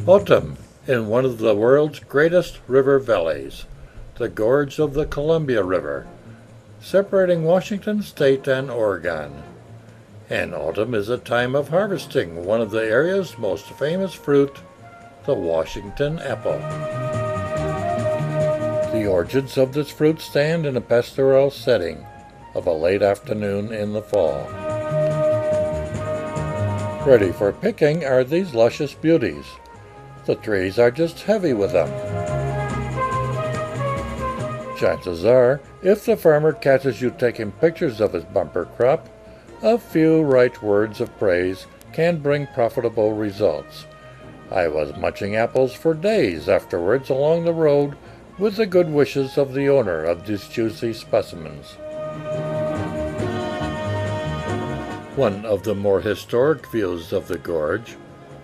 Autumn in one of the world's greatest river valleys, the gorge of the Columbia River, separating Washington state and Oregon. And autumn is a time of harvesting one of the area's most famous fruit, the Washington apple. The orchards of this fruit stand in a pastoral setting of a late afternoon in the fall. Ready for picking are these luscious beauties. The trees are just heavy with them. Chances are, if the farmer catches you taking pictures of his bumper crop, a few right words of praise can bring profitable results. I was munching apples for days afterwards along the road with the good wishes of the owner of these juicy specimens. One of the more historic views of the gorge,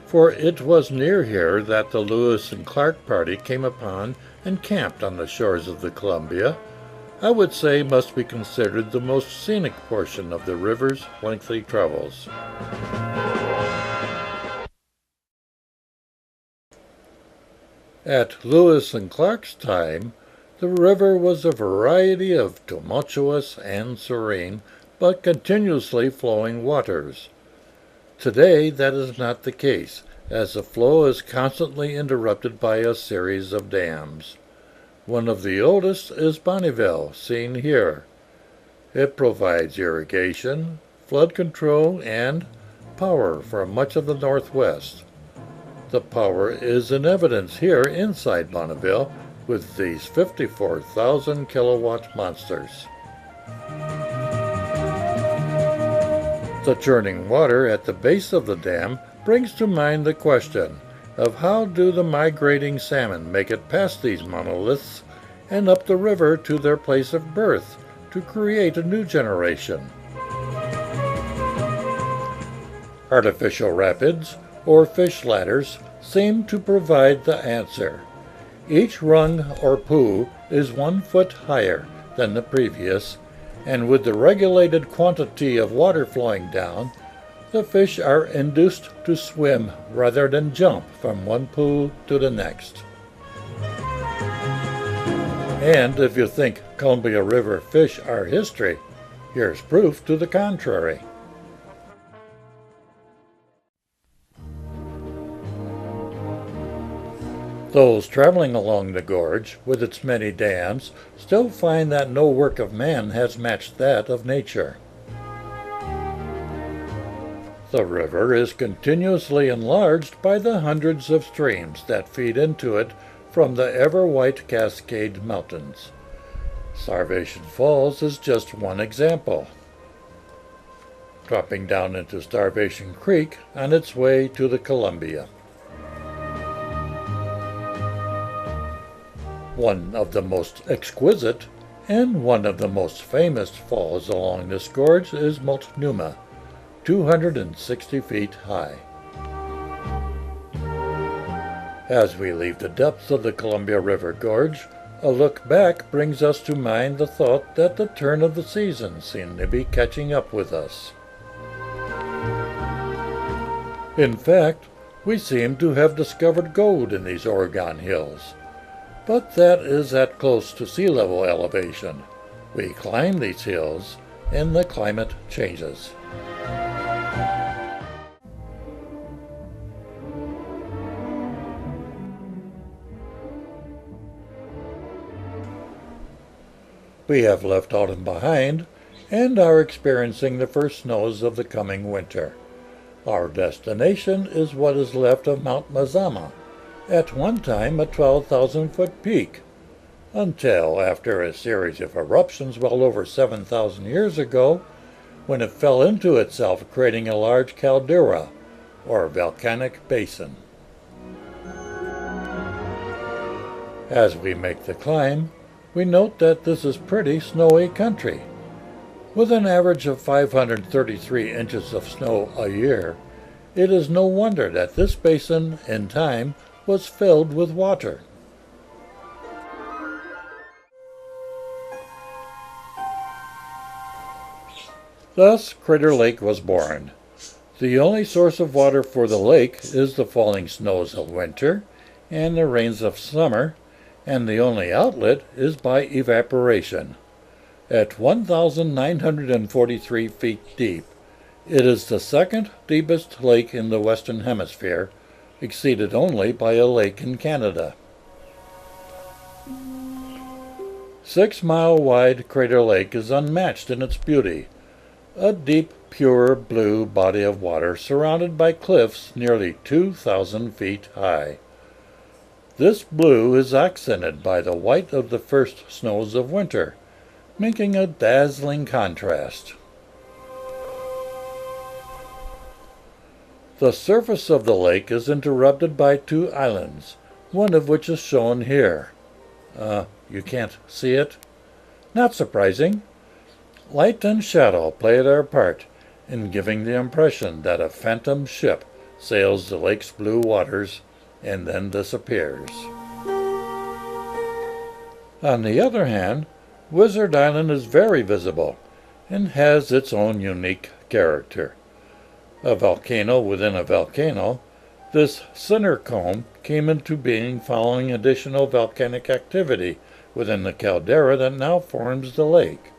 for it was near here that the Lewis and Clark party came upon and camped on the shores of the Columbia, I would say must be considered the most scenic portion of the river's lengthy travels. At Lewis and Clark's time, the river was a variety of tumultuous and serene, but continuously flowing waters. Today that is not the case, as the flow is constantly interrupted by a series of dams. One of the oldest is Bonneville, seen here. It provides irrigation, flood control, and power for much of the Northwest. The power is in evidence here inside Bonneville with these 54,000 kilowatt monsters. The churning water at the base of the dam brings to mind the question of how do the migrating salmon make it past these monoliths and up the river to their place of birth to create a new generation. Artificial rapids or fish ladders seem to provide the answer. Each rung or pool is 1 foot higher than the previous, and with the regulated quantity of water flowing down, the fish are induced to swim rather than jump from one pool to the next. And if you think Columbia River fish are history, here's proof to the contrary. Those traveling along the gorge with its many dams still find that no work of man has matched that of nature. The river is continuously enlarged by the hundreds of streams that feed into it from the ever-white Cascade Mountains. Starvation Falls is just one example, dropping down into Starvation Creek on its way to the Columbia. One of the most exquisite and one of the most famous falls along this gorge is Multnomah, 260 feet high. As we leave the depths of the Columbia River Gorge, a look back brings us to mind the thought that the turn of the season seemed to be catching up with us. In fact, we seem to have discovered gold in these Oregon hills. But that is at close to sea level elevation. We climb these hills, and the climate changes. We have left autumn behind, and are experiencing the first snows of the coming winter. Our destination is what is left of Mount Mazama, at one time a 12,000-foot peak, until after a series of eruptions well over 7,000 years ago, when it fell into itself, creating a large caldera, or volcanic basin. As we make the climb, we note that this is pretty snowy country. With an average of 533 inches of snow a year, it is no wonder that this basin, in time, was filled with water. Thus, Crater Lake was born. The only source of water for the lake is the falling snows of winter and the rains of summer, and the only outlet is by evaporation. At 1,943 feet deep, it is the second deepest lake in the Western Hemisphere, exceeded only by a lake in Canada. 6-mile-wide Crater Lake is unmatched in its beauty, a deep, pure blue body of water surrounded by cliffs nearly 2,000 feet high. This blue is accented by the white of the first snows of winter, making a dazzling contrast. The surface of the lake is interrupted by two islands, one of which is shown here. You can't see it? Not surprising. Light and shadow play their part in giving the impression that a phantom ship sails the lake's blue waters and then disappears. On the other hand, Wizard Island is very visible and has its own unique character. A volcano within a volcano, this center cone came into being following additional volcanic activity within the caldera that now forms the lake.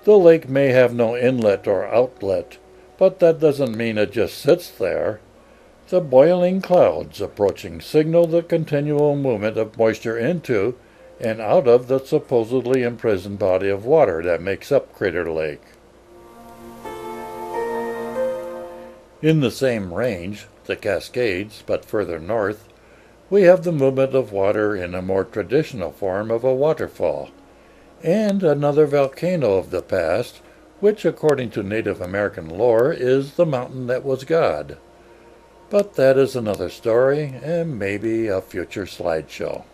The lake may have no inlet or outlet, but that doesn't mean it just sits there. The boiling clouds approaching signal the continual movement of moisture into and out of the supposedly imprisoned body of water that makes up Crater Lake. In the same range, the Cascades, but further north, we have the movement of water in a more traditional form of a waterfall, and another volcano of the past, which according to Native American lore is the mountain that was God. But that is another story, and maybe a future slideshow.